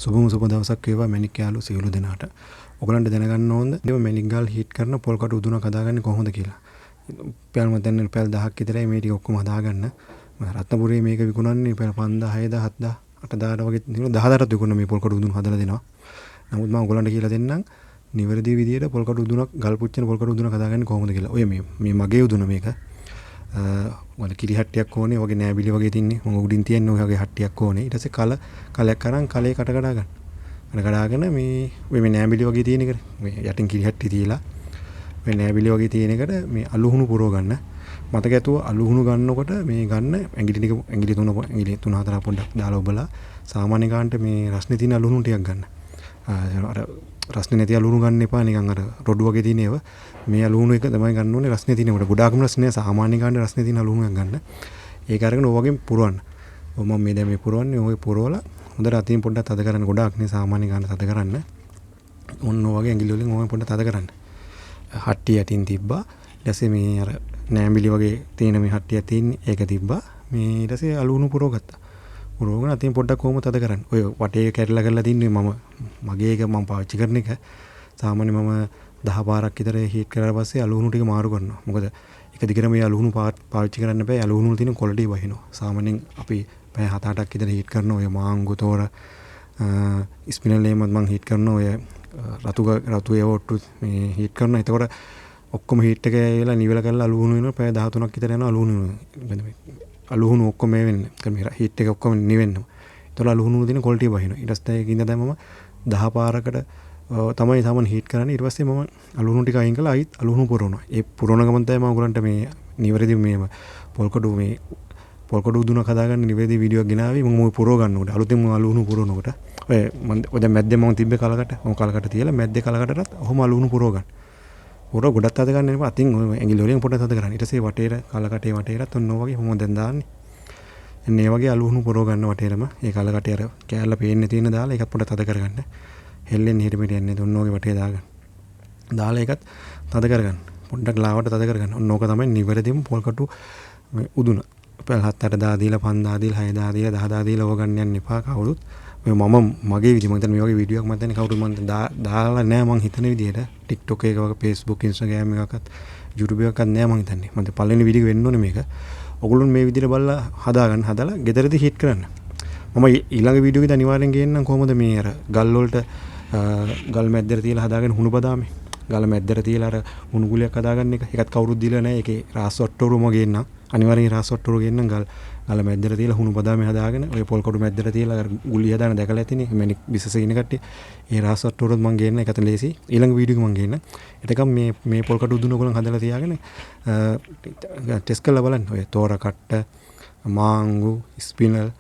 සුබම සුබ දවසක් වේවා මැණික් යාළු සියලු දෙනාට. ඔයගලන්ට දැනගන්න ඕනද මේ මැණික් ගාල් හීට් කරන පොල් කටු උදුනක් හදාගන්නේ කොහොමද කියලා. පැල් මතෙන් පැල් 1000ක් විතරයි මේ ටික ඔක්කොම හදාගන්න. මම රත්නපුරේ මේක විකුණන්නේ පැල් 5000 6000 7000 8000 වගේ තියෙනවා. 10000ට විකුණන මේ පොල් කටු උදුන හදලා දෙනවා. නමුත් මම ඔයගලන්ට කියලා දෙන්නම් නිවැරදි විදියට පොල් කටු උදුනක් ගල් පුච්චන පොල් කටු උදුනක් හදාගන්නේ කොහොමද කියලා. ඔය මේ මගේ උදුන මේක. වල කිරි හට්ටියක් ඕනේ වගේ නෑබිලි වගේ තින්නේ මම උඩින් තියන්නේ ඔය වගේ හට්ටියක් ඕනේ ඊට පස්සේ කලයක් අරන් කලේ කට කඩා ගන්න. අර කඩාගෙන මේ නෑබිලි වගේ තියෙන එකට මේ යටින් කිරි හට්ටි තියලා මේ නෑබිලි වගේ තියෙන එකට මේ අලුහුණු පුරව ගන්න. මතක ඇතුව අලුහුණු ගන්නකොට මේ ගන්න ඇඟිලි 3 4 පොඩ්ඩක් දාලා ඔබලා සාමාන්‍ය ගන්නට මේ රස්නේ තියෙන අලුහුණු ටිකක් ගන්න. අර රස්නේ නැති අලුහුණු ගන්න එපා නිකන් අර රොඩු වගේ තියෙන ඒවා. මේ අලුහුණු එක තමයි ගන්න ඕනේ රස්නේ තියෙන කොට. ගොඩාක්ම රස්නේ සාමාන්‍ය ගන්න රස්නේ තියෙන අලුහුණුක් ගන්න. ඒක අරගෙන ඔය වගේ පුරවන්න. ඔය මම මේ දැන් මේ පුරවන්නේ ඔය පුරවලා හොඳට අතින් පොඩ්ඩක් තද කරන්න. ගොඩාක් නේ සාමාන්‍ය ගන්න තද කරන්න. ඔන්න ඔය වගේ ඇඟිලි වලින් ඔය පොඩ්ඩක් තද කරන්න. හට්ටිය යටින් තිබ්බා. ඊට පස්සේ මේ අර නෑඹිලි වගේ තියෙන මේ හට්ටියක් තියෙන්නේ ඒක තිබ්බා. මේ ඊට පස්සේ අලුහුණු පුරවගත්තා. පුරවගෙන අතින් පොඩ්ඩක් කොහොම තද කරන්න. ඔය වටේ කැඩලා කරලා තින්නේ මගේ එක මම පාවිච්චි කරන එක. සාමාන්‍ය මම 10 පාරක් විතර හීට් කරලා පස්සේ අලුහුණු ටික මාරු කරනවා. මොකද එක දිගටම මේ අලුහුණු පාවිච්චි කරන්න බෑ. අලුහුණු වල තියෙන ක්වොලිටි වහිනවා. සාමාන්‍යයෙන් අපි පැය 7-8ක් විතර හීට් කරන ඔය මාංගු තෝර ස්පිනල් එහෙමත් මම හීට් කරන ඔය රතු ඒවොට්ටු මේ හීට් කරනවා. එතකොට ඔක්කොම හීට් එක ඇවිල්ලා නිවල කරලා අලුහුණු වෙනවා. පැය 13ක් විතර යනවා අලුහුණු ඔක්කොම මේ වෙන්නේ. මේ හීට් එක ඔක්කොම නිවෙන්නවා. එතකොට අලුහුණු වල තියෙන ක්වොලිටි වහිනවා. ඊට පස්සේ ඒකින්ද තමයි මම 10 පාරකට තමයි සාමාන්‍ය හීට් කරන්නේ. ඊට පස්සේ මම අලුහුණු ටික අයින් කළා ආයිත් අලුහුණු පුරවනවා. ඒ පුරවන ගමන් තමයි මම ඔයගලන්ට මේ නිවැරදි මේ පොල් කඩු උදුනක් හදාගන්න නිවැරදි වීඩියෝ එකක් ගෙනාවේ. මම ওই පුරව ගන්නකොට අලුතෙන් අලුහුණු පුරවනකොට ඔය දැන් මැද්දේ මම තිබ්බේ කලකට තියලා මැද්දේ කලකටත් ඔහොම අලුහුණු පුරව ගන්න. පුරව ගොඩක් තද ගන්න එපා. අතින් ඔය ඇඟිලි වලින් පොඩ්ඩක් තද කරන්න. ඊට පස්සේ වටේට කලකටේ වටේටත් ඔන්න ඔය වගේ මම දැන් දාන්නේ. එන්නේ මේ වගේ අලුහුණු පුරව ගන්න වටේටම. ඒ කලකටේ අර කෑල්ල පේන්නේ තියෙන දාලා ඒකත් පොඩ්ඩක් තද කරගන්න. හෙල්ලෙන්නේ හිට පිට යන්නේ ඔන්න ඔගේ වටේ දාගන්න. දාලා ඒකත් තද කරගන්න. පොඩ්ඩක් ලාවට තද කරගන්න. ඔන්න ඕක තමයි නිවැරදිම පොල් කටු උදුන. පැල් 7-8 දා දීලා 5 දා දීලා 6 දා දීලා 10 දා දීලා ඕක ගන්න යන්න එපා කවුරුත්. මගේ විදිහ මම හිතන්නේ මේ වගේ වීඩියෝ එකක් මම හිතන්නේ කවුරුත් මම දාලා නැහැ මම හිතන විදිහට TikTok එක වගේ Facebook Instagram එකක්වත් YouTube එකක්වත් නැහැ මම හිතන්නේ. මම පළවෙනි වීඩියෝ එක වෙන්න ඕනේ මේක. ඔයගොල්ලෝ මේ විදිහට බලලා හදාලා ගෙදරදී හීට් කරන්න. මම ඊළඟ වීඩියෝ එකේදී අනිවාර්යෙන් ගේන්නම් කොහොමද මේ අර ගල් වලට ගල් මැද්දට තියලා හදාගෙන හුණු බදාමේ. ගල් මැද්දට තියලා අර හුණු ගුලියක් හදාගන්න එක. ඒකත් කවුරුත් දීලා නැහැ. ඒකේ රාස් ඔට්ටෝරුම ගේන්නම්. අනිවාර්යෙන් රාස් ඔට්ටෝරු ගේන්නම් ගල මැද්දට තියලා හුණු බදාමේ හදාගෙන ඔය පොල් කඩු මැද්දට තියලා අර ගුලිය හදාන දැකලා ඇතිනේ. මැනික් බිසස ඉන්න කට්ටිය. ඒ රාස් ඔට්ටෝරුත් මම ගේන්න ඒකත් ලේසි. ඊළඟ වීඩියෝ එක මම ගේන්න. එතකම් මේ පොල් කඩු උදුන ඔයගොල්ලන් හදලා තියාගෙන ටෙස්ට් කරලා බලන්න. ඔය තෝර කට්ට මාංගු ස්පිනල්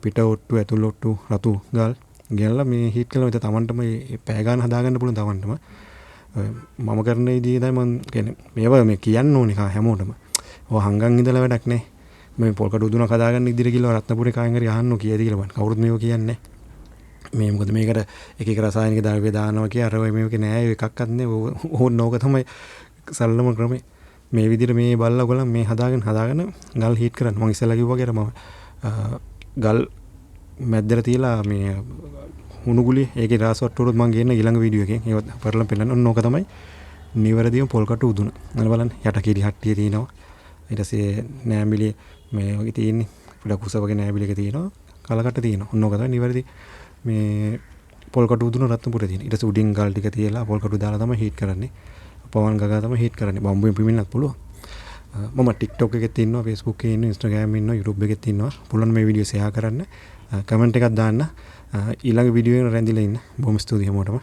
පිට ඔට්ටු ඇතුල් ඔට්ටු රතු ගල් ගෙනලා මේ හීට් කරලා මෙතන තමන්ටම මේ පැය ගන්න හදාගන්න පුළුවන් තමන්ටම. මම කරන විදිහේ තමයි මම කියන්නේ මේවා මේ කියන්න ඕනේ හැමෝටම. ඔය හංගන් ඉඳලා වැඩක් නැහැ. මේ පොල් කඩු උදුනක් හදාගන්න ඉදිරිය කියලා රත්නපුරේ කායෙන් හරි අහන්න කීයද කියලා බලන්න. කවුරුත් මේව කියන්නේ මේ මොකද මේකට එක රසායනික ද්‍රව්‍ය දානවා කිය අර මේක නෑ එකක්වත් නෑ. ඕක තමයි සරලම ක්‍රමය. මේ විදිහට මේ බල්ලා ඔයගොල්ලන් මේ හදාගෙන ගල් හීට් කරන්න. මම ඉස්සෙල්ලා කිව්වා වගේ මම ගල් මැද්දට තියලා මේ හුණු ගුලිය ඒකේ රාස් වට්ටුරුත් මම ගේන්න ඊළඟ වීඩියෝ එකෙන් ඒවත් පෙරලම් පෙන්නන්න. ඔන්න ඕක තමයි නිවැරදිම පොල් කටු උදුන. අන්න බලන්න යට කිරි හට්ටිය තියෙනවා. ඊට පස්සේ නෑඹිලි මේ වගේ තියෙන්නේ. පොඩ කුස වගේ නෑඹිලි එක තියෙනවා. කලකට තියෙනවා. ඔන්න ඕක තමයි නිවැරදි මේ පොල් කටු උදුන රත්නපුරේ තියෙන. ඊට පස්සේ උඩින් ගල් ටික තියලා පොල් කටු දාලා තමයි හීට් කරන්නේ. පවන් ගගා තමයි හීට් කරන්නේ. බම්බුවෙන් පිමින්නත් පුළුවන්. මම TikTok එකෙත් ඉන්නවා, Facebook එකේ ඉන්නවා, Instagram එකේ ඉන්නවා, YouTube එකෙත් ඉන්නවා. පුළුවන් මේ වීඩියෝ ෂෙයා කරන්න. කමෙන්ට් එකක් දාන්න. ඊළඟ වීඩියෝ එක රැඳිලා ඉන්න. බොහොම ස්තුතියි හැමෝටම.